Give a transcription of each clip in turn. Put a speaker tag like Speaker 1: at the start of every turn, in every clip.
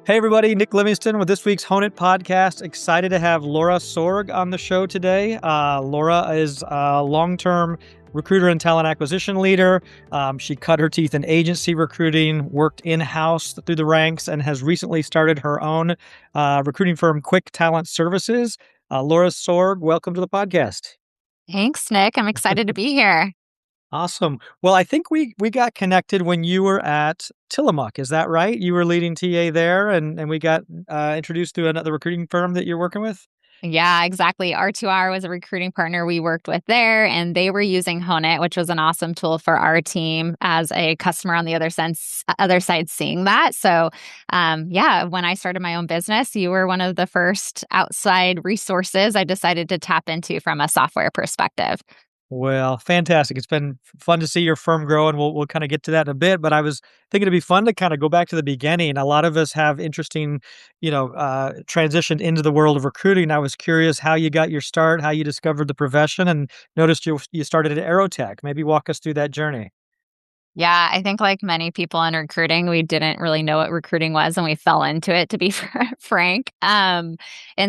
Speaker 1: Hey everybody, Nick Livingston with this week's Honeit Podcast. Excited to have Laura Sorg on the show today. Laura is a long-term recruiter and talent acquisition leader. She cut her teeth in agency recruiting, worked in-house through the ranks, and has recently started her own recruiting firm, CWIK Talent Services. Laura Sorg, welcome to the podcast.
Speaker 2: Thanks, Nick. I'm excited to be here.
Speaker 1: Awesome. Well, I think we got connected when you were at Tillamook. Is that right? You were leading TA there, and we got introduced to another recruiting firm that you're working with?
Speaker 2: Yeah, exactly. R2R was a recruiting partner we worked with there, and they were using Honeit, which was an awesome tool for our team as a customer on the other side seeing that. So, when I started my own business, you were one of the first outside resources I decided to tap into from a software perspective.
Speaker 1: Well, fantastic. It's been fun to see your firm grow, and we'll kind of get to that in a bit. But I was thinking it'd be fun to kind of go back to the beginning. A lot of us have interesting, transitioned into the world of recruiting. I was curious how you got your start, how you discovered the profession, and noticed you started at Aerotech. Maybe walk us through that journey.
Speaker 2: Yeah, I think like many people in recruiting, we didn't really know what recruiting was and we fell into it, to be frank. And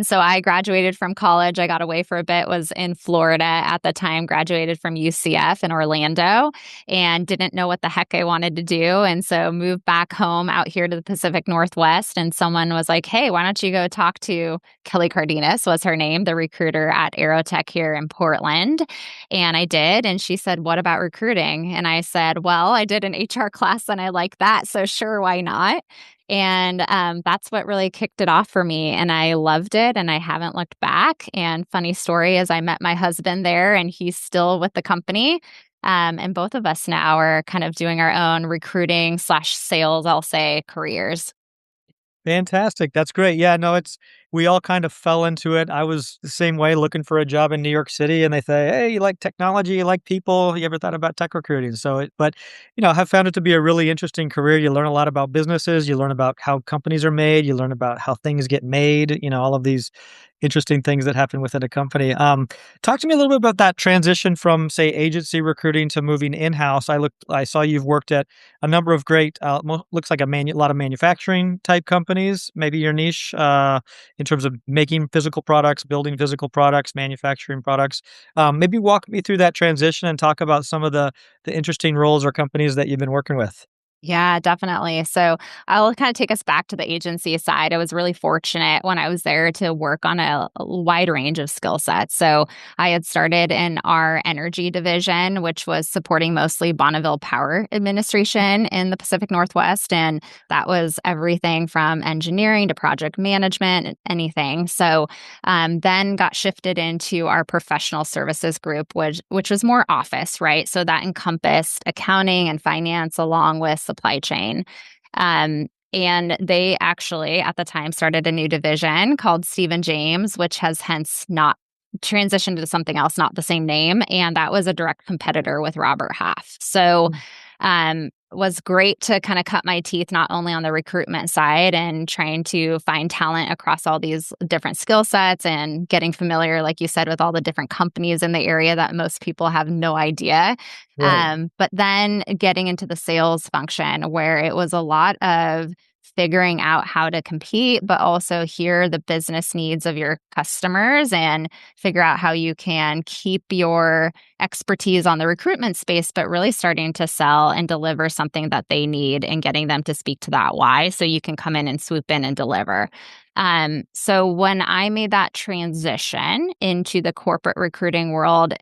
Speaker 2: so I graduated from college. I got away for a bit, was in Florida at the time, graduated from UCF in Orlando and didn't know what the heck I wanted to do. And so moved back home out here to the Pacific Northwest. And someone was like, hey, why don't you go talk to Kelly Cardenas was her name, the recruiter at Aerotech here in Portland. And I did. And she said, what about recruiting? And I said, well, I did an HR class and I like that. So sure, why not? And that's what really kicked it off for me. And I loved it and I haven't looked back. And funny story is I met my husband there and he's still with the company. And both of us now are kind of doing our own recruiting/sales, I'll say, careers.
Speaker 1: Fantastic. That's great. Yeah, no, we all kind of fell into it. I was the same way looking for a job in New York City and they say, "Hey, you like technology, you like people, you ever thought about tech recruiting?" Have found it to be a really interesting career. You learn a lot about businesses, you learn about how companies are made, you learn about how things get made, all of these interesting things that happen within a company. Talk to me a little bit about that transition from, say, agency recruiting to moving in-house. I saw you've worked at a number of great, looks like lot of manufacturing type companies, maybe your niche in terms of making physical products, building physical products, manufacturing products. Maybe walk me through that transition and talk about some of the interesting roles or companies that you've been working with.
Speaker 2: Yeah, definitely. So I'll kind of take us back to the agency side. I was really fortunate when I was there to work on a wide range of skill sets. So I had started in our energy division, which was supporting mostly Bonneville Power Administration in the Pacific Northwest. And that was everything from engineering to project management, anything. So then got shifted into our professional services group, which was more office, right? So that encompassed accounting and finance along with supply chain. And they actually, at the time, started a new division called Stephen James, which has hence not transitioned to something else, not the same name. And that was a direct competitor with Robert Half. So was great to kind of cut my teeth not only on the recruitment side and trying to find talent across all these different skill sets and getting familiar, like you said, with all the different companies in the area that most people have no idea.
Speaker 1: Right.
Speaker 2: But then getting into the sales function where it was a lot of figuring out how to compete, but also hear the business needs of your customers and figure out how you can keep your expertise on the recruitment space, but really starting to sell and deliver something that they need and getting them to speak to that why so you can come in and swoop in and deliver. So when I made that transition into the corporate recruiting world,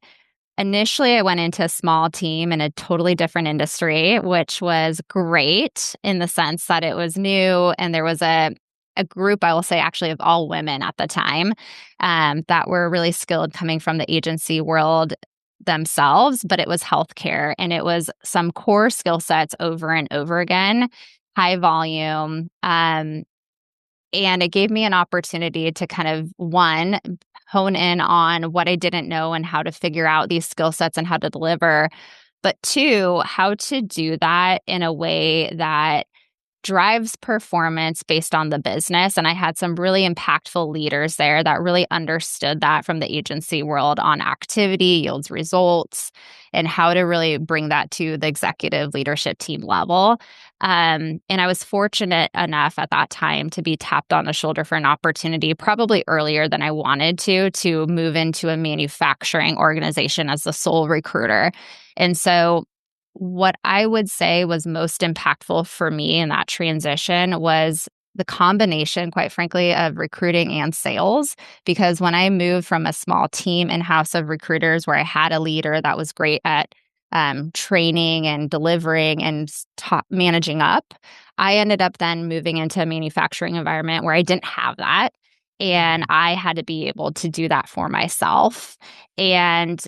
Speaker 2: initially, I went into a small team in a totally different industry, which was great in the sense that it was new and there was a group, I will say, actually, of all women at the time that were really skilled coming from the agency world themselves, but it was healthcare and it was some core skill sets over and over again, high volume. And it gave me an opportunity to kind of, one, hone in on what I didn't know and how to figure out these skill sets and how to deliver. But two, how to do that in a way that drives performance based on the business. And I had some really impactful leaders there that really understood that from the agency world on activity yields results and how to really bring that to the executive leadership team level. And I was fortunate enough at that time to be tapped on the shoulder for an opportunity, probably earlier than I wanted to move into a manufacturing organization as the sole recruiter. And so what I would say was most impactful for me in that transition was the combination, quite frankly, of recruiting and sales. Because when I moved from a small team in-house of recruiters where I had a leader that was great at training and delivering and managing up, I ended up then moving into a manufacturing environment where I didn't have that. And I had to be able to do that for myself. And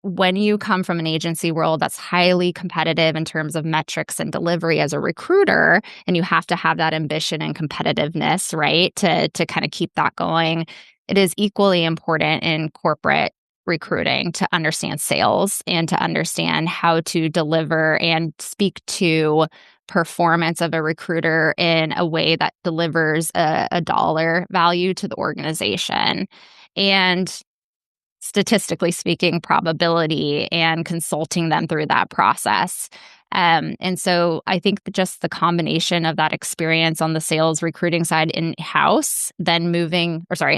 Speaker 2: when you come from an agency world that's highly competitive in terms of metrics and delivery as a recruiter, and you have to have that ambition and competitiveness, right, to kind of keep that going, it is equally important in corporate recruiting to understand sales and to understand how to deliver and speak to performance of a recruiter in a way that delivers a dollar value to the organization. And statistically speaking, probability and consulting them through that process. And so I think just the combination of that experience on the sales recruiting side in-house, then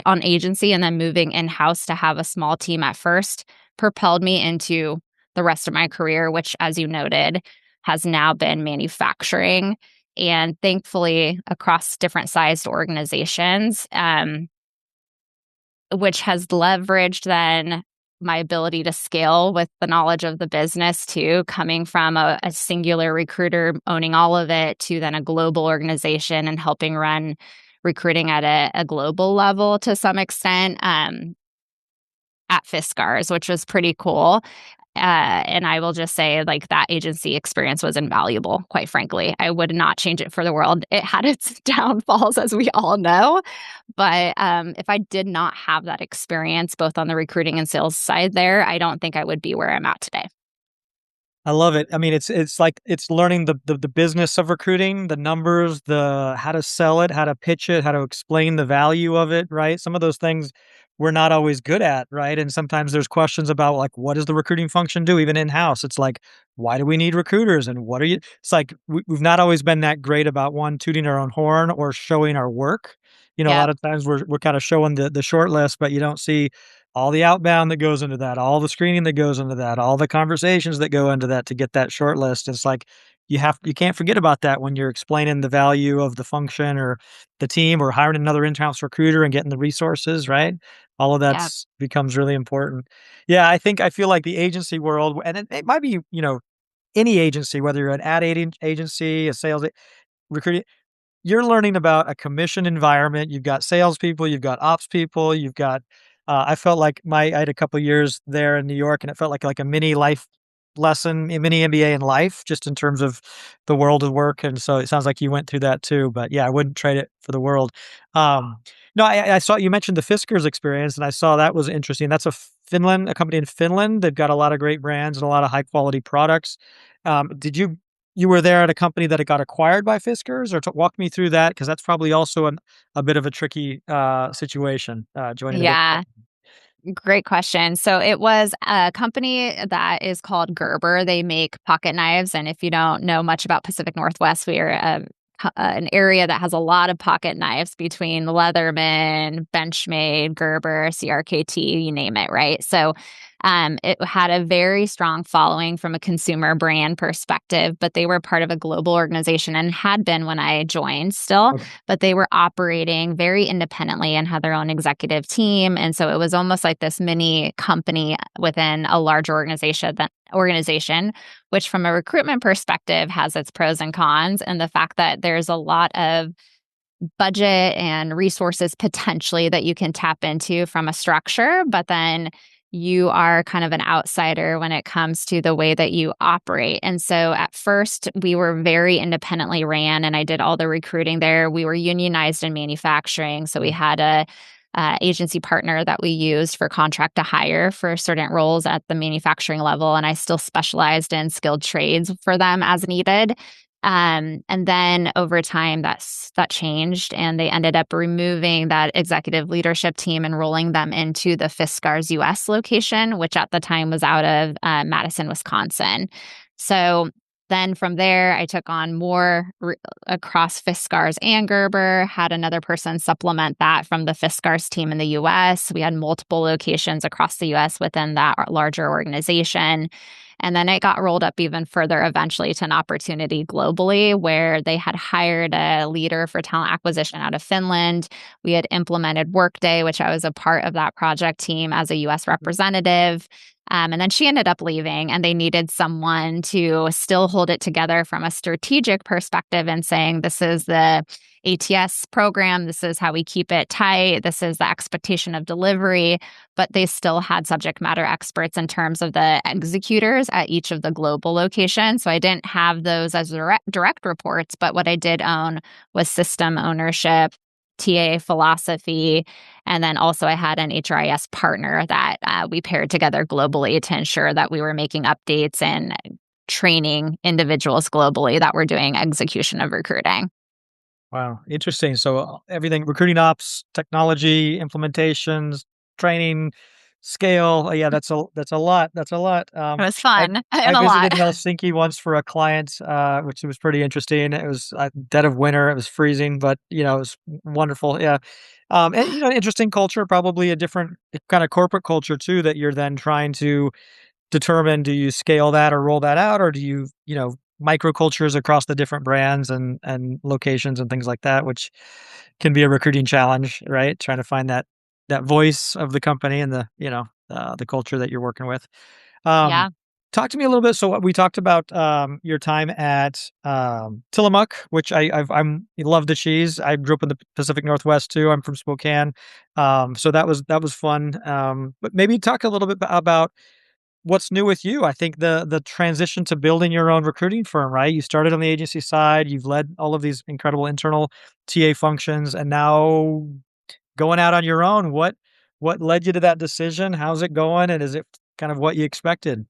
Speaker 2: on agency and then moving in-house to have a small team at first propelled me into the rest of my career, which, as you noted, has now been manufacturing. And thankfully, across different sized organizations, which has leveraged then my ability to scale with the knowledge of the business too, coming from a singular recruiter owning all of it to then a global organization and helping run recruiting at a global level to some extent at Fiskars, which was pretty cool. And I will just say, like, that agency experience was invaluable, quite frankly. I would not change it for the world. It had its downfalls, as we all know. But if I did not have that experience, both on the recruiting and sales side there, I don't think I would be where I'm at today.
Speaker 1: I love it. I mean, it's like it's learning the business of recruiting, the numbers, the how to sell it, how to pitch it, how to explain the value of it, right? Some of those things we're not always good at, right? And sometimes there's questions about like, what does the recruiting function do, even in-house? It's like, why do we need recruiters? And what are you? It's like we've not always been that great about one tooting our own horn or showing our work. A
Speaker 2: Yep.
Speaker 1: lot of times we're kind of showing the short list, but you don't see all the outbound that goes into that, all the screening that goes into that, all the conversations that go into that to get that short list. It's like you can't forget about that when you're explaining the value of the function or the team or hiring another in-house recruiter and getting the resources, right? All of
Speaker 2: Yep.
Speaker 1: that's becomes really important. Yeah, I feel like the agency world, and it might be, any agency, whether you're an agency, a sales recruiting, you're learning about a commission environment. You've got salespeople, you've got ops people, you've got. I felt like I had a couple years there in New York, and it felt like a mini life lesson, a mini MBA in life, just in terms of the world of work. And so it sounds like you went through that too. But yeah, I wouldn't trade it for the world. No, I saw you mentioned the Fiskars experience, and I saw that was interesting. That's a company in Finland. They've got a lot of great brands and a lot of high quality products. Did you were there at a company that it got acquired by Fiskars, or walk me through that because that's probably also a bit of a tricky situation joining a big
Speaker 2: Yeah.
Speaker 1: company.
Speaker 2: Great question. So it was a company that is called Gerber. They make pocket knives. And if you don't know much about Pacific Northwest, we are an area that has a lot of pocket knives between Leatherman, Benchmade, Gerber, CRKT, you name it, right? So it had a very strong following from a consumer brand perspective, but they were part of a global organization and had been when I joined still,
Speaker 1: Okay.
Speaker 2: but they were operating very independently and had their own executive team. And so it was almost like this mini company within a large organization, which from a recruitment perspective has its pros and cons. And the fact that there's a lot of budget and resources potentially that you can tap into from a structure, but then you are kind of an outsider when it comes to the way that you operate. And so at first, we were very independently ran, and I did all the recruiting there. We were unionized in manufacturing. So we had a agency partner that we used for contract to hire for certain roles at the manufacturing level. And I still specialized in skilled trades for them as needed. And then over time, that changed, and they ended up removing that executive leadership team and rolling them into the Fiskars US location, which at the time was out of Madison, Wisconsin. So then from there, I took on more across Fiskars and Gerber, had another person supplement that from the Fiskars team in the US. We had multiple locations across the US within that larger organization. And then it got rolled up even further eventually to an opportunity globally where they had hired a leader for talent acquisition out of Finland. We had implemented Workday, which I was a part of that project team as a US representative. And then she ended up leaving, and they needed someone to still hold it together from a strategic perspective and saying, this is the ATS program. This is how we keep it tight. This is the expectation of delivery. But they still had subject matter experts in terms of the executors at each of the global locations. So I didn't have those as direct reports, but what I did own was system ownership, TA philosophy, and then also I had an HRIS partner that we paired together globally to ensure that we were making updates and training individuals globally that were doing execution of recruiting.
Speaker 1: Wow, interesting. So everything recruiting ops, technology, implementations, training, scale. Yeah, that's a lot. That's a lot.
Speaker 2: It was
Speaker 1: I
Speaker 2: fun
Speaker 1: I
Speaker 2: and a lot.
Speaker 1: visited Helsinki once for a client, which was pretty interesting. It was dead of winter. It was freezing, but it was wonderful. Yeah, and interesting culture. Probably a different kind of corporate culture too. That you're then trying to determine, do you scale that or roll that out, or do you microcultures across the different brands and locations and things like that, which can be a recruiting challenge, right? Trying to find that voice of the company and the culture that you're working with. Um,
Speaker 2: Yeah.
Speaker 1: Talk to me a little bit. So we talked about your time at Tillamook, which I love the cheese. I grew up in the Pacific Northwest too. I'm from Spokane, so that was fun. But maybe talk a little bit about what's new with you? I think the transition to building your own recruiting firm, right? You started on the agency side, you've led all of these incredible internal TA functions, and now going out on your own. What led you to that decision? How's it going? And is it kind of what you expected?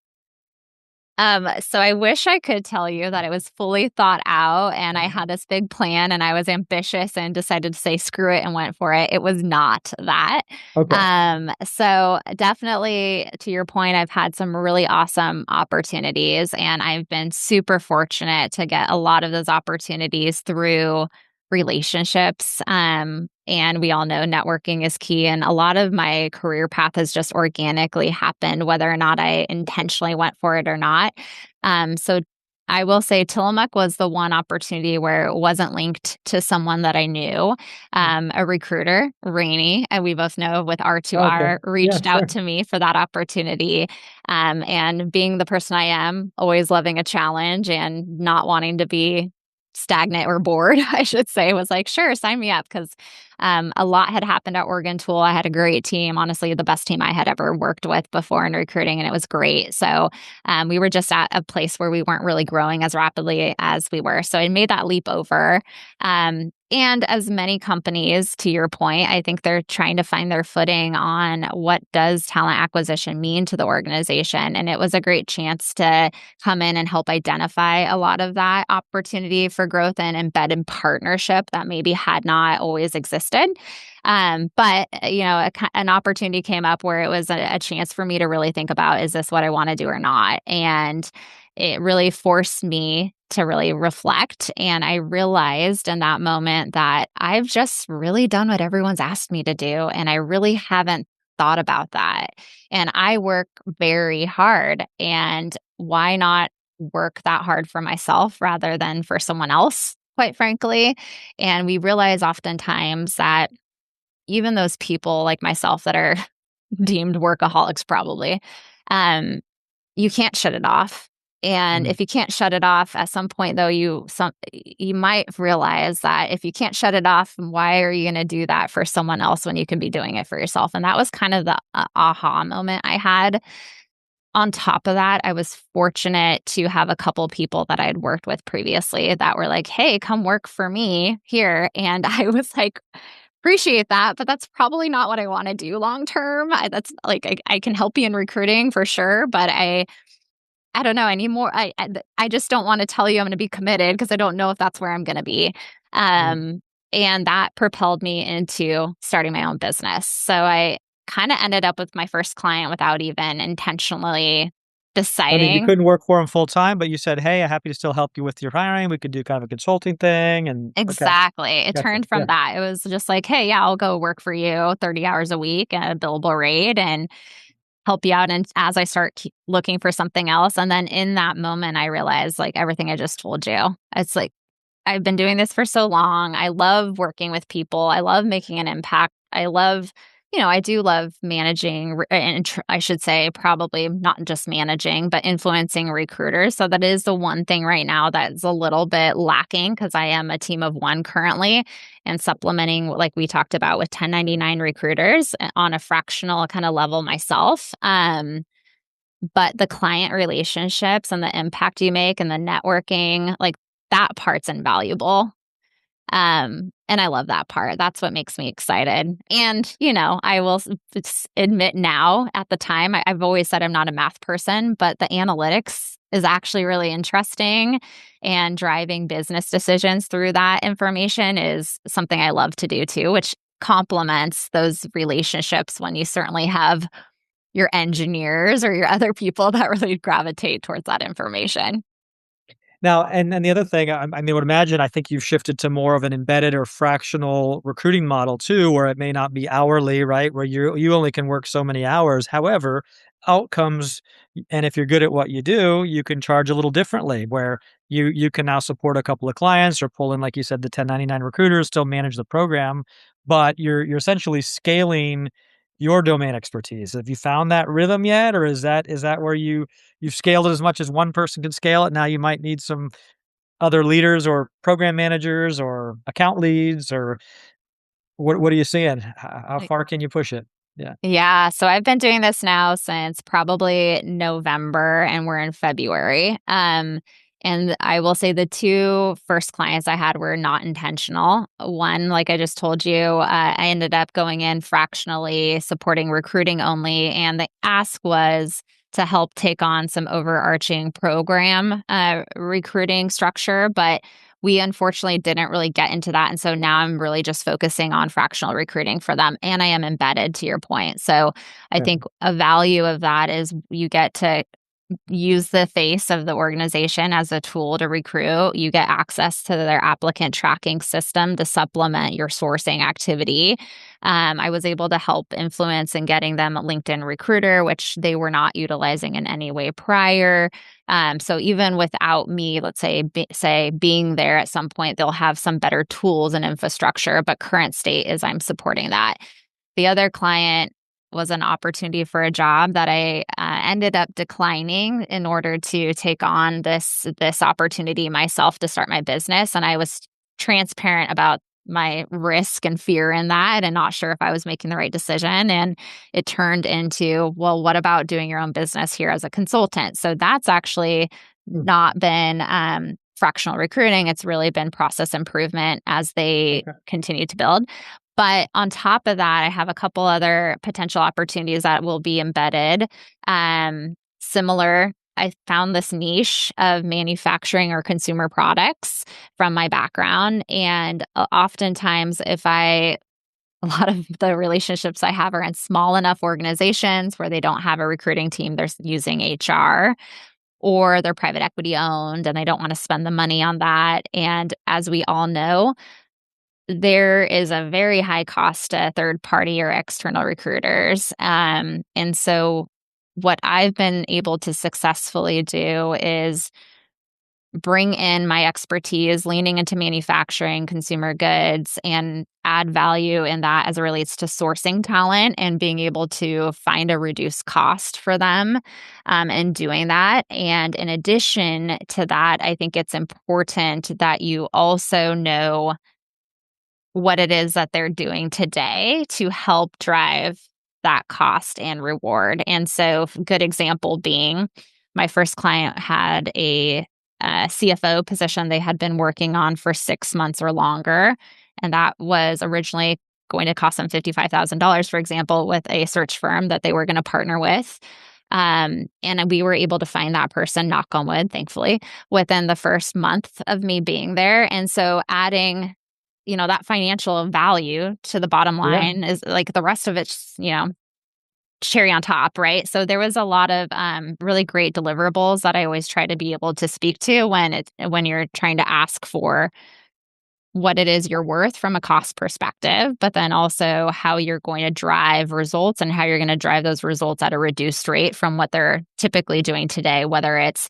Speaker 2: So I wish I could tell you that it was fully thought out and I
Speaker 1: Mhm.
Speaker 2: had this big plan and I was ambitious and decided to say screw it and went for it. It was not that.
Speaker 1: Okay.
Speaker 2: So definitely to your point, I've had some really awesome opportunities and I've been super fortunate to get a lot of those opportunities through relationships. And we all know networking is key. And a lot of my career path has just organically happened, whether or not I intentionally went for it or not. So I will say Tillamook was the one opportunity where it wasn't linked to someone that I knew.
Speaker 1: Mm.
Speaker 2: A recruiter, Rainey, and we both know with
Speaker 1: Okay.
Speaker 2: R2R,
Speaker 1: Yeah,
Speaker 2: reached out
Speaker 1: sure.
Speaker 2: to me for that opportunity. And being the person I am, always loving a challenge and not wanting to be stagnant or bored, I should say, was like, sure, sign me up. Because a lot had happened at Oregon Tool. I had a great team, honestly, the best team I had ever worked with before in recruiting, and it was great. So we were just at a place where we weren't really growing as rapidly as we were. So I made that leap over. And as many companies, to your point, I think they're trying to find their footing on what does talent acquisition mean to the organization. And it was a great chance to come in and help identify a lot of that opportunity for growth and embed in partnership that maybe had not always existed. But an opportunity came up where it was a chance for me to really think about, is this what I want to do or not? And it really forced me to really reflect. And I realized in that moment that I've just really done what everyone's asked me to do. And I really haven't thought about that. And I work very hard. And why not work that hard for myself rather than for someone else, quite frankly? And we realize oftentimes that even those people like myself that are deemed workaholics, probably, um, you can't shut it off. And
Speaker 1: Mm.
Speaker 2: if you can't shut it off at some point though, you might realize that if you can't shut it off, why are you going to do that for someone else when you can be doing it for yourself? And that was kind of the aha moment I had. On top of that, I was fortunate to have a couple people that I'd worked with previously that were like, "Hey, come work for me here." And I was like, appreciate that, but that's probably not what I want to do long term. That's like I can help you in recruiting for sure, but I don't know anymore. I just don't want to tell you I'm going to be committed because I don't know if that's where I'm going to be.
Speaker 1: Mm.
Speaker 2: Um, and that propelled me into starting my own business. So I kind of ended up with my first client without even intentionally
Speaker 1: I mean, you
Speaker 2: deciding.
Speaker 1: couldn't work for him full time, but you said, "Hey, I'm happy to still help you with your hiring. We could do kind of a consulting thing." And okay,
Speaker 2: Exactly. It
Speaker 1: gotcha.
Speaker 2: turned
Speaker 1: Yeah.
Speaker 2: from that. It was just like, hey, yeah, I'll go work for you 30 hours a week at a billable rate and help you out. And as I start looking for something else, and then in that moment, I realized like everything I just told you. It's like, I've been doing this for so long. I love working with people. I love making an impact. I love, I do love managing, and I should say, probably not just managing, but influencing recruiters. So that is the one thing right now that's a little bit lacking because I am a team of one currently and supplementing, like we talked about, with 1099 recruiters on a fractional kind of level myself. But the client relationships and the impact you make and the networking, like that part's invaluable. And I love that part. That's what makes me excited. And, I will admit now, at the time, I've always said I'm not a math person, but the analytics is actually really interesting. And driving business decisions through that information is something I love to do too, which complements those relationships when you certainly have your engineers or your other people that really gravitate towards that information.
Speaker 1: Now, and the other thing, I mean, I would imagine, I think you've shifted to more of an embedded or fractional recruiting model too, where it may not be hourly, right? Where you only can work so many hours. However, outcomes, and if you're good at what you do, you can charge a little differently, where you can now support a couple of clients or pull in, like you said, the 1099 recruiters, still manage the program, but you're essentially scaling your domain expertise. Have you found that rhythm yet, or is that where you've scaled it as much as one person can scale it? Now you might need some other leaders or program managers or account leads, or what are you seeing? How far can you push it? Yeah.
Speaker 2: Yeah, so I've been doing this now since probably November and we're in February. And I will say the two first clients I had were not intentional. One, like I just told you, I ended up going in fractionally supporting recruiting only. And the ask was to help take on some overarching program recruiting structure. But we unfortunately didn't really get into that. And so now I'm really just focusing on fractional recruiting for them. And I am embedded to your point. So I
Speaker 1: Yeah.
Speaker 2: think a value of that is you get to use the face of the organization as a tool to recruit. You get access to their applicant tracking system to supplement your sourcing activity. I was able to help influence in getting them a LinkedIn recruiter, which they were not utilizing in any way prior. So even without me, let's say, say being there at some point, they'll have some better tools and infrastructure. But current state is I'm supporting that. The other client was an opportunity for a job that I ended up declining in order to take on this opportunity myself to start my business. And I was transparent about my risk and fear in that and not sure if I was making the right decision. And it turned into, well, what about doing your own business here as a consultant? So that's actually
Speaker 1: Mm.
Speaker 2: not been fractional recruiting. It's really been process improvement as they
Speaker 1: Okay.
Speaker 2: continue to build. But on top of that, I have a couple other potential opportunities that will be embedded. Similar, I found this niche of manufacturing or consumer products from my background. And oftentimes, a lot of the relationships I have are in small enough organizations where they don't have a recruiting team, they're using HR or they're private equity owned and they don't want to spend the money on that. And as we all know, there is a very high cost to third party or external recruiters. And so, what I've been able to successfully do is bring in my expertise, leaning into manufacturing, consumer goods, and add value in that as it relates to sourcing talent and being able to find a reduced cost for them and doing that. And in addition to that, I think it's important that you also know what it is that they're doing today to help drive that cost and reward. And so, good example being my first client had a CFO position they had been working on for 6 months or longer. And that was originally going to cost them $55,000, for example, with a search firm that they were going to partner with. And we were able to find that person, knock on wood, thankfully, within the first month of me being there. And so adding, that financial value to the bottom
Speaker 1: Yeah.
Speaker 2: line is like the rest of it's, cherry on top, right? So there was a lot of really great deliverables that I always try to be able to speak to when you're trying to ask for what it is you're worth from a cost perspective, but then also how you're going to drive results and how you're going to drive those results at a reduced rate from what they're typically doing today, whether it's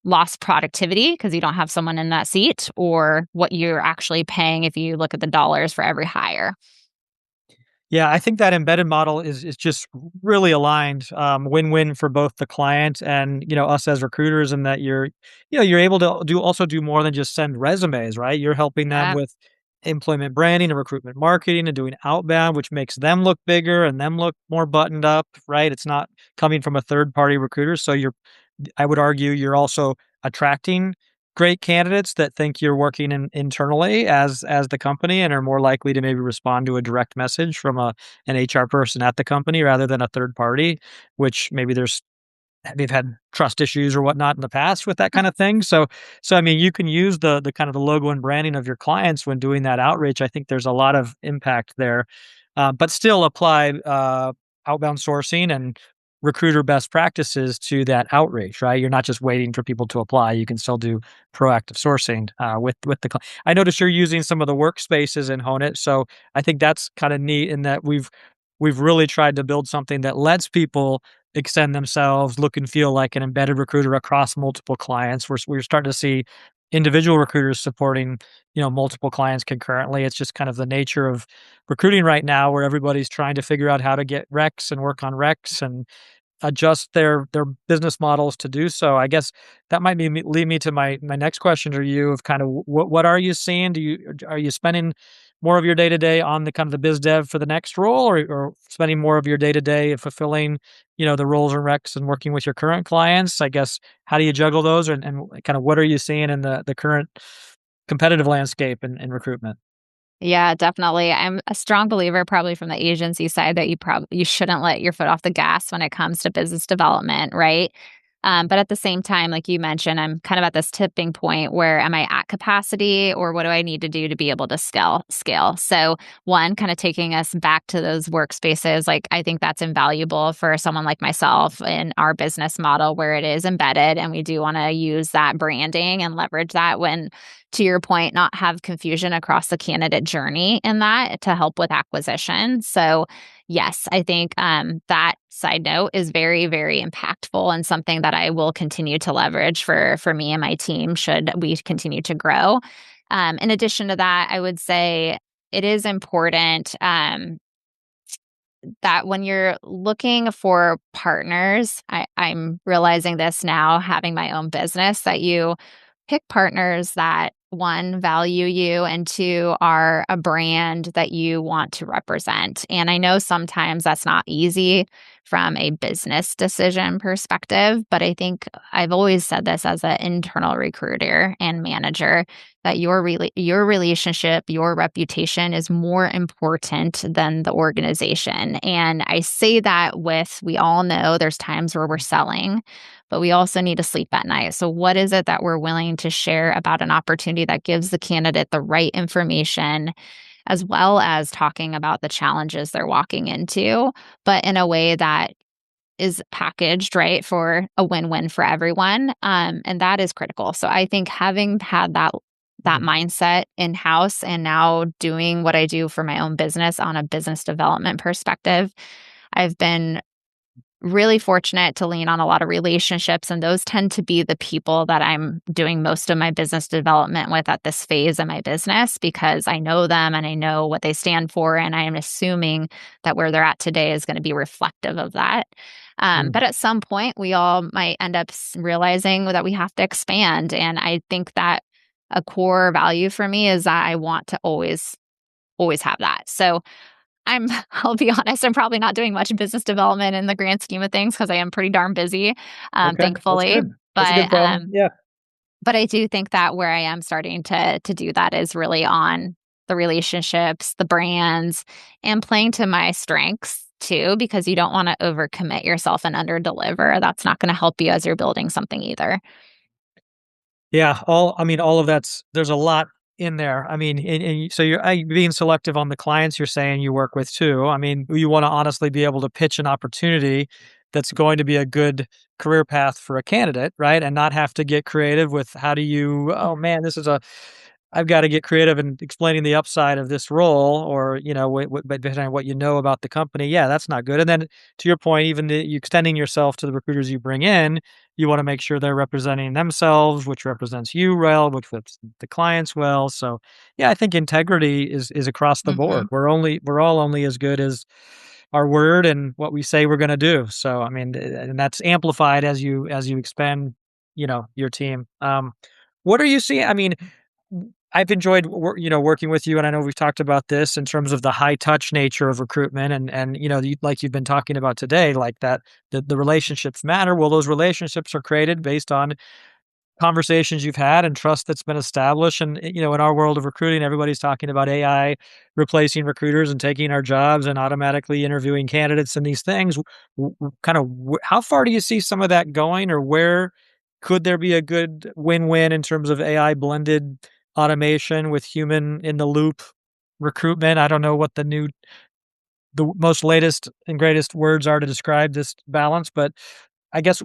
Speaker 2: lost productivity because you don't have someone in that seat or what you're actually paying if you look at the dollars for every hire.
Speaker 1: Yeah, I think that embedded model is just really aligned, win-win for both the client and, us as recruiters, and that you're able to do more than just send resumes, right? You're helping them
Speaker 2: Yeah.
Speaker 1: with employment branding and recruitment marketing and doing outbound, which makes them look bigger and them look more buttoned up, right? It's not coming from a third party recruiter. So I would argue you're also attracting great candidates that think you're working internally as the company and are more likely to maybe respond to a direct message from an HR person at the company rather than a third party, which maybe they've had trust issues or whatnot in the past with that kind of thing. So I mean, you can use the kind of the logo and branding of your clients when doing that outreach. I think there's a lot of impact there, but still apply outbound sourcing and recruiter best practices to that outreach. Right, you're not just waiting for people to apply. You can still do proactive sourcing with the. I noticed you're using some of the workspaces in Honeit, so I think that's kind of neat in that we've really tried to build something that lets people extend themselves, look and feel like an embedded recruiter across multiple clients. We're starting to see individual recruiters supporting, multiple clients concurrently. It's just kind of the nature of recruiting right now where everybody's trying to figure out how to get recs and work on recs and adjust their business models to do so. I guess that might be lead me to my next question to you of kind of what are you seeing? Are you spending more of your day to day on the kind of the biz dev for the next role, or spending more of your day to day fulfilling, the roles and recs and working with your current clients? I guess how do you juggle those, and kind of what are you seeing in the current competitive landscape in recruitment?
Speaker 2: Yeah, definitely. I'm a strong believer probably from the agency side that you shouldn't let your foot off the gas when it comes to business development, right? But at the same time, like you mentioned, I'm kind of at this tipping point where am I at capacity or what do I need to do to be able to scale? So one, kind of taking us back to those workspaces, like I think that's invaluable for someone like myself in our business model where it is embedded and we do want to use that branding and leverage that when, to your point, not have confusion across the candidate journey in that to help with acquisition. So yes, I think that side note is very, very impactful and something that I will continue to leverage for me and my team should we continue to grow. In addition to that, I would say it is important that when you're looking for partners, I'm realizing this now, having my own business, that you pick partners that one, value you, and two, are a brand that you want to represent. And I know sometimes that's not easy from a business decision perspective, but I think I've always said this as an internal recruiter and manager that your relationship, your reputation is more important than the organization. And I say that we all know there's times where we're selling, but we also need to sleep at night. So, what is it that we're willing to share about an opportunity that gives the candidate the right information, as well as talking about the challenges they're walking into, but in a way that is packaged right for a win-win for everyone, and that is critical. So, I think having had that
Speaker 1: Mhm.
Speaker 2: mindset in house and now doing what I do for my own business on a business development perspective, I've been really fortunate to lean on a lot of relationships, and those tend to be the people that I'm doing most of my business development with at this phase of my business because I know them and I know what they stand for, and I am assuming that where they're at today is going to be reflective of that.
Speaker 1: Mm.
Speaker 2: But at some point, we all might end up realizing that we have to expand, and I think that a core value for me is that I want to always have that. So I'll be honest, I'm probably not doing much business development in the grand scheme of things because I am pretty darn busy,
Speaker 1: Okay, that's
Speaker 2: thankfully.
Speaker 1: good. That's a good
Speaker 2: But
Speaker 1: problem.
Speaker 2: um,
Speaker 1: Yeah.
Speaker 2: but I do think that where I am starting to do that is really on the relationships, the brands, and playing to my strengths too, because you don't want to overcommit yourself and underdeliver. That's not going to help you as you're building something either.
Speaker 1: Yeah, all of there's a lot in there. I mean, and so you're being selective on the clients you're saying you work with too. I mean, you wanna honestly be able to pitch an opportunity that's going to be a good career path for a candidate, right? And not have to get creative with how do you, "Oh, man, I've gotta get creative in explaining the upside of this role," or, but depending on what you know about the company, yeah, that's not good. And then to your point, even you extending yourself to the recruiters you bring in, you wanna make sure they're representing themselves, which represents you well, which represents the clients well. So, yeah, I think integrity is across the board.
Speaker 2: Hmm.
Speaker 1: We're all only as good as our word and what we say we're gonna do. So, I mean, and that's amplified as you expand, your team. What are you seeing? I mean, I've enjoyed working with you, and I know we've talked about this in terms of the high touch nature of recruitment, and like you've been talking about today, like that the relationships matter. Well, those relationships are created based on conversations you've had and trust that's been established. And in our world of recruiting, everybody's talking about AI replacing recruiters and taking our jobs and automatically interviewing candidates and these things. How far do you see some of that going, or where could there be a good win-win in terms of AI blended automation with human in the loop recruitment? I don't know what the most latest and greatest words are to describe this balance, but I guess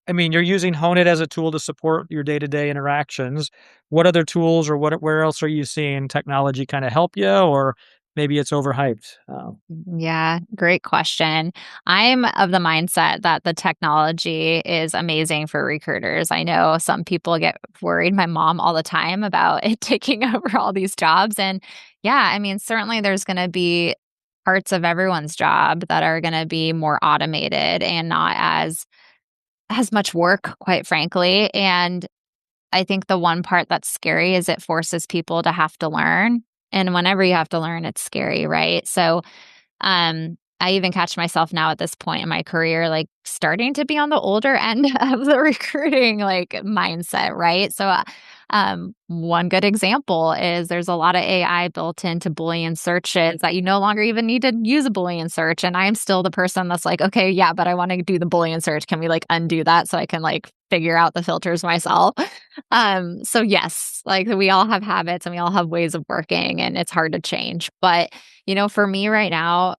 Speaker 1: I mean, you're using Honeit as a tool to support your day-to-day interactions. What other tools, or where else are you seeing technology kinda help you, or maybe it's overhyped?
Speaker 2: Yeah, great question. I'm of the mindset that the technology is amazing for recruiters. I know some people get worried, my mom all the time, about it taking over all these jobs. And yeah, I mean, certainly there's going to be parts of everyone's job that are going to be more automated and not as much work, quite frankly. And I think the one part that's scary is it forces people to have to learn. And whenever you have to learn, it's scary, right? So I even catch myself now at this point in my career, like starting to be on the older end of the recruiting like mindset, right? So, one good example is there's a lot of AI built into Boolean searches that you no longer even need to use a Boolean search. And I'm still the person that's like, okay, yeah, but I want to do the Boolean search. Can we like undo that so I can like figure out the filters myself? So yes, like we all have habits and we all have ways of working and it's hard to change. But for me right now,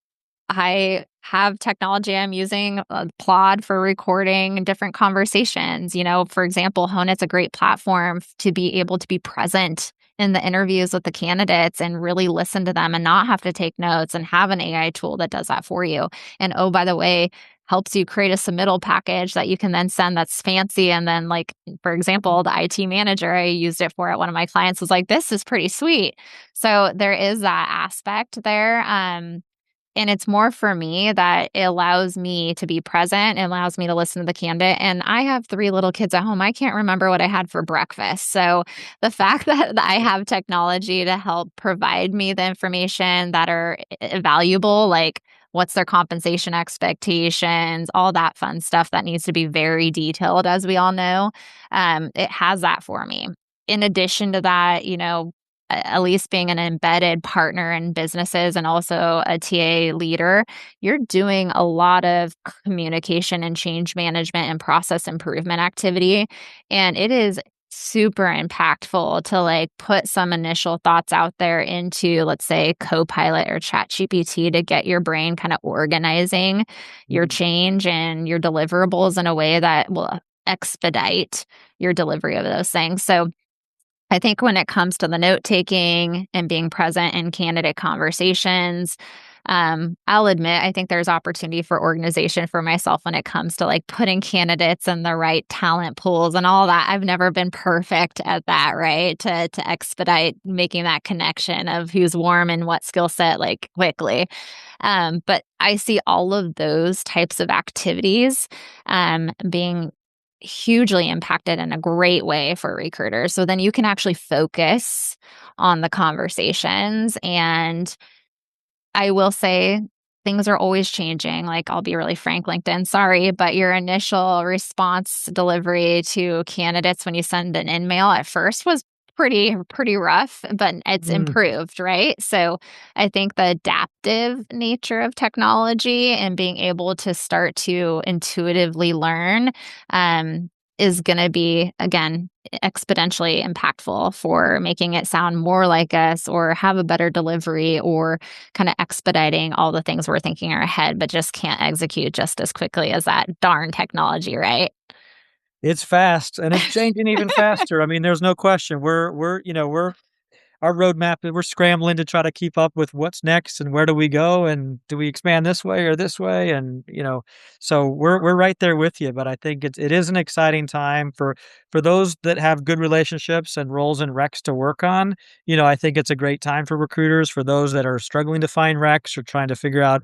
Speaker 2: I have technology I'm using, Plod for recording different conversations. For example, Honeit's a great platform to be able to be present in the interviews with the candidates and really listen to them and not have to take notes and have an AI tool that does that for you. And oh, by the way, helps you create a submittal package that you can then send that's fancy. And then, like, for example, the IT manager I used it for at one of my clients was like, this is pretty sweet. So there is that aspect there. And it's more for me that it allows me to be present, it allows me to listen to the candidate. And I have 3 little kids at home. I can't remember what I had for breakfast. So the fact that I have technology to help provide me the information that are valuable, like what's their compensation expectations, all that fun stuff that needs to be very detailed, as we all know, it has that for me. In addition to that, at least being an embedded partner in businesses and also a TA leader, you're doing a lot of communication and change management and process improvement activity. And it is super impactful to like put some initial thoughts out there into, let's say, Copilot or ChatGPT to get your brain kind of organizing your
Speaker 1: Mhm.
Speaker 2: change and your deliverables in a way that will expedite your delivery of those things. So I think when it comes to the note taking and being present in candidate conversations, I'll admit, I think there's opportunity for organization for myself when it comes to like putting candidates in the right talent pools and all that. I've never been perfect at that, right? To expedite making that connection of who's warm and what skill set like quickly. But I see all of those types of activities being hugely impacted in a great way for recruiters. So then you can actually focus on the conversations. And I will say things are always changing. Like, I'll be really frank, LinkedIn, sorry, but your initial response delivery to candidates when you send an in-mail at first was pretty rough, but it's
Speaker 1: Mm.
Speaker 2: improved, right? So I think the adaptive nature of technology and being able to start to intuitively learn um, is going to be, again, exponentially impactful for making it sound more like us or have a better delivery or kind of expediting all the things we're thinking in our head, but just can't execute just as quickly as that darn technology, right?
Speaker 1: It's fast, and it's changing even faster. I mean, there's no question. We're our roadmap, we're scrambling to try to keep up with what's next and where do we go and do we expand this way or this way, and, so we're right there with you, but I think it is an exciting time for those that have good relationships and roles and recs to work on. I think it's a great time for recruiters. For those that are struggling to find recs or trying to figure out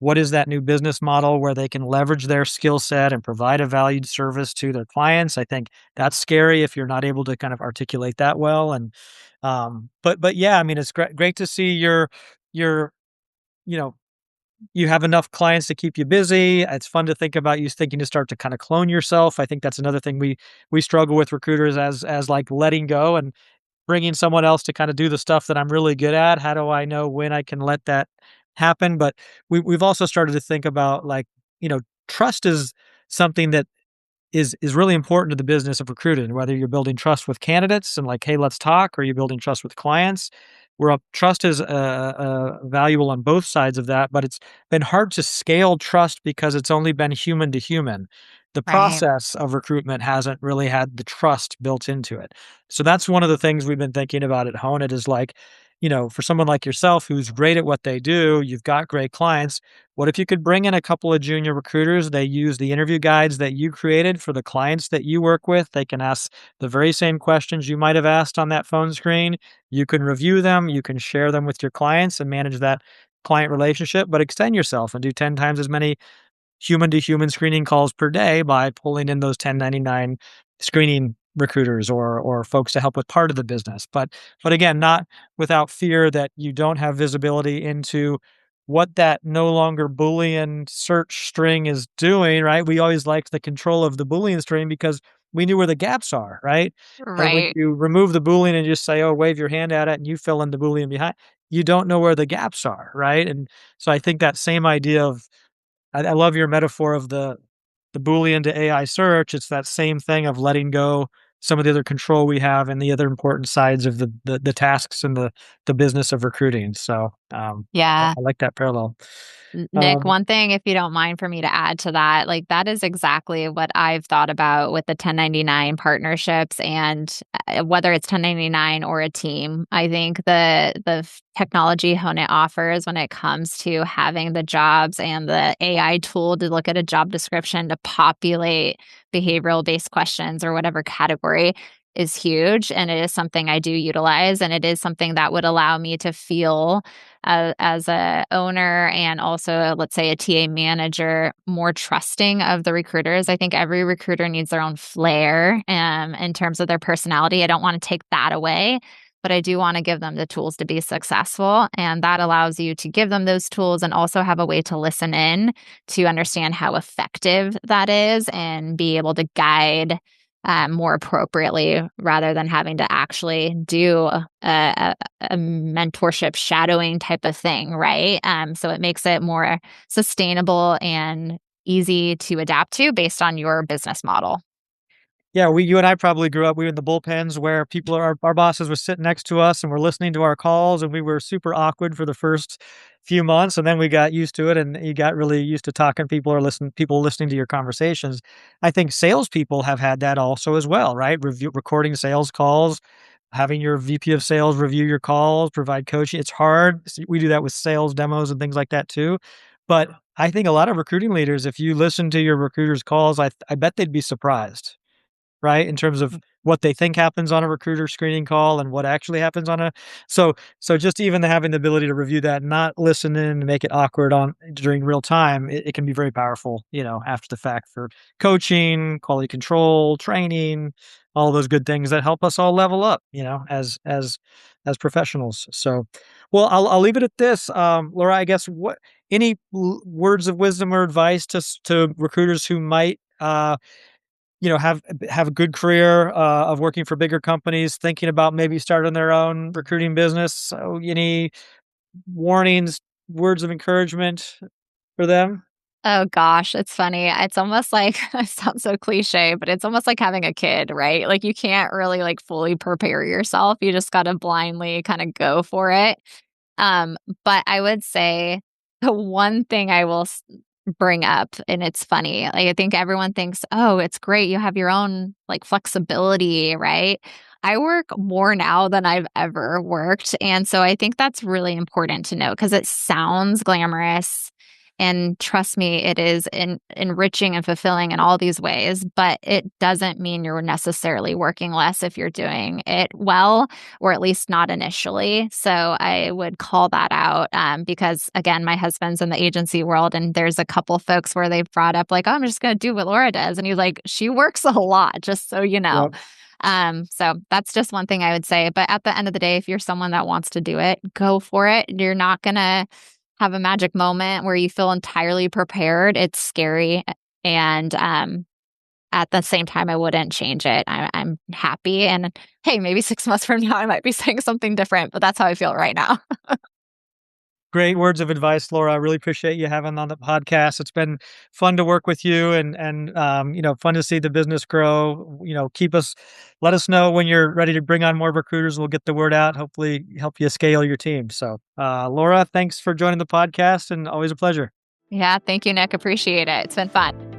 Speaker 1: what is that new business model where they can leverage their skill set and provide a valued service to their clients, I think that's scary if you're not able to kind of articulate that well. And but yeah, I mean, it's great to see your you know you have enough clients to keep you busy. It's fun to think about you thinking to start to kind of clone yourself. I think that's another thing we struggle with recruiters, as like letting go and bringing someone else to kind of do the stuff that I'm really good at. How do I know when I can let that happen? But we've also started to think about, like, trust is something that is really important to the business of recruiting, whether you're building trust with candidates and like, "Hey, let's talk," or you're building trust with clients. Where trust is valuable on both sides of that, but it's been hard to scale trust because it's only been human to human. The
Speaker 2: Right.
Speaker 1: process of recruitment hasn't really had the trust built into it. So that's one of the things we've been thinking about at Honeit is, like, for someone like yourself who's great at what they do, you've got great clients. What if you could bring in a couple of junior recruiters? They use the interview guides that you created for the clients that you work with. They can ask the very same questions you might have asked on that phone screen. You can review them, you can share them with your clients and manage that client relationship, but extend yourself and do 10 times as many human to human screening calls per day by pulling in those 1099 screening recruiters or folks to help with part of the business. But again, not without fear that you don't have visibility into what that no longer Boolean search string is doing, right? We always liked the control of the Boolean string because we knew where the gaps are, right? But when
Speaker 2: Right.
Speaker 1: you remove the Boolean and just say, oh, wave your hand at it and you fill in the Boolean behind, you don't know where the gaps are, right? And so I think that same idea of I love your metaphor of the Boolean to AI search. It's that same thing of letting go some of the other control we have and the other important sides of the tasks and the business of recruiting. So,
Speaker 2: Yeah.
Speaker 1: I like that parallel.
Speaker 2: Nick,
Speaker 1: Um,
Speaker 2: one thing, if you don't mind for me to add to that, like that is exactly what I've thought about with the 1099 partnerships and whether it's 1099 or a team. I think technology Honeit offers when it comes to having the jobs and the AI tool to look at a job description to populate behavioral based questions or whatever category is huge. And it is something I do utilize. And it is something that would allow me to feel as a owner and also, let's say, a TA manager, more trusting of the recruiters. I think every recruiter needs their own flair in terms of their personality. I don't want to take that away, but I do want to give them the tools to be successful. And that allows you to give them those tools and also have a way to listen in to understand how effective that is and be able to guide more appropriately rather than having to actually do a mentorship shadowing type of thing, right? So it makes it more sustainable and easy to adapt to based on your business model.
Speaker 1: Yeah, you and I probably grew up, we were in the bullpens where our bosses were sitting next to us and were listening to our calls, and we were super awkward for the first few months, and then we got used to it, and you got really used to talking to people listening to your conversations. I think salespeople have had that also as well, right? Recording sales calls, having your VP of sales review your calls, provide coaching. It's hard. We do that with sales demos and things like that too. But I think a lot of recruiting leaders, if you listen to your recruiters' calls, I bet they'd be surprised, right? In terms of what they think happens on a recruiter screening call and what actually happens on a so just even having the ability to review that, not listen in and make it awkward on during real time, it can be very powerful, after the fact for coaching, quality control, training, all those good things that help us all level up, as professionals. So, well, I'll leave it at this. Laura, I guess what any words of wisdom or advice to recruiters who might have a good career of working for bigger companies, thinking about maybe starting their own recruiting business. So, any warnings, words of encouragement for them?
Speaker 2: Oh gosh, it's funny. It's almost like it sounds so cliche, but it's almost like having a kid, right? Like you can't really like fully prepare yourself. You just got to blindly kind of go for it. Um, but I would say the one thing I will bring up, and it's funny, like I think everyone thinks, oh, it's great. You have your own like flexibility, right? I work more now than I've ever worked. And so I think that's really important to know because it sounds glamorous. And trust me, it is enriching and fulfilling in all these ways, but it doesn't mean you're necessarily working less if you're doing it well, or at least not initially. So I would call that out because, again, my husband's in the agency world, and there's a couple folks where they've brought up, like, oh, I'm just going to do what Laura does. And he's like, she works a lot, just so you know.
Speaker 1: Yep.
Speaker 2: So that's just one thing I would say. But at the end of the day, if you're someone that wants to do it, go for it. You're not going to have a magic moment where you feel entirely prepared. It's scary. And at the same time, I wouldn't change it. I'm happy. And hey, maybe 6 months from now, I might be saying something different, but that's how I feel right now.
Speaker 1: Great words of advice, Laura. I really appreciate you having on the podcast. It's been fun to work with you, and fun to see the business grow. Let us know when you're ready to bring on more recruiters. We'll get the word out. Hopefully, help you scale your team. So, Laura, thanks for joining the podcast, and always a pleasure.
Speaker 2: Yeah. Thank you, Nick. Appreciate it. It's been fun.